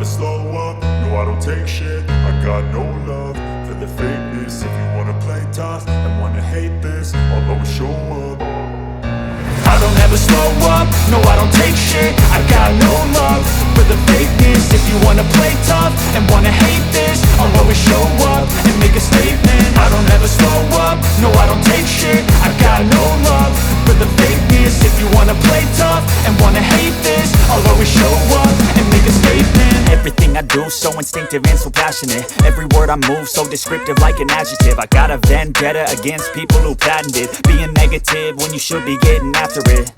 slow up, no I don't take shit. I got no love for the fakeness. If you wanna play tough and wanna hate this, I'll always show up. I don't ever slow up, no I don't take shit. I got no love for the fakeness. If you wanna play tough and wanna hate this, I'll always show up and make a statement. I don't ever slow up, no I don't take shit. I got no love for the fakeness. If you wanna play tough and wanna hate this, I'll always show up and make a statement. Everything I do so instinctive and so passionate. Every word I move so descriptive like an adjective. I got a vendetta against people who patented being negative when you should be getting after it.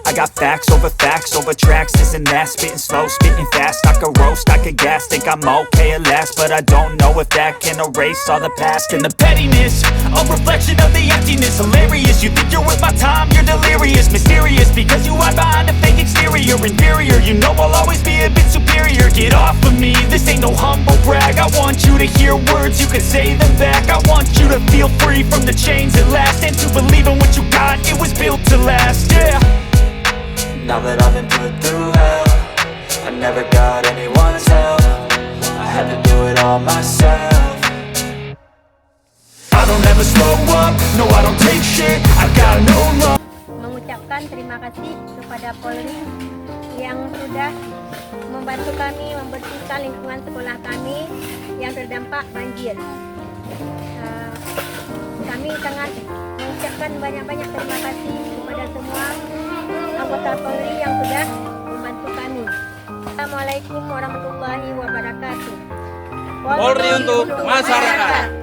I got facts over tracks, this and that. Spitting slow, spitting fast. I could roast, I could gas. Think I'm okay at last, but I don't know if that can erase all the past. And the pettiness, a reflection of the emptiness. Hilarious, you think you're worth my time, you're delirious. Mysterious, because you hide behind a fake exterior. Inferior, you know I'll always be a bit superior. Get off of me, this ain't no humble brag. I want you to hear words, you can say them back. I want you to feel free from the chains at last, and to believe in what you got, it was built to last, yeah. Now that I've been put through hell, I never got anyone's help. I had to do it all myself. I don't ever slow up, no I don't take shit. I got no love. Mengucapkan terima kasih kepada Polri yang sudah membantu kami membersihkan lingkungan sekolah kami yang terdampak banjir. Kami sangat mengucapkan banyak-banyak terima kasih kepada semua anggota Polri yang sudah membantu kami. Assalamualaikum warahmatullahi wabarakatuh. Polri untuk masyarakat.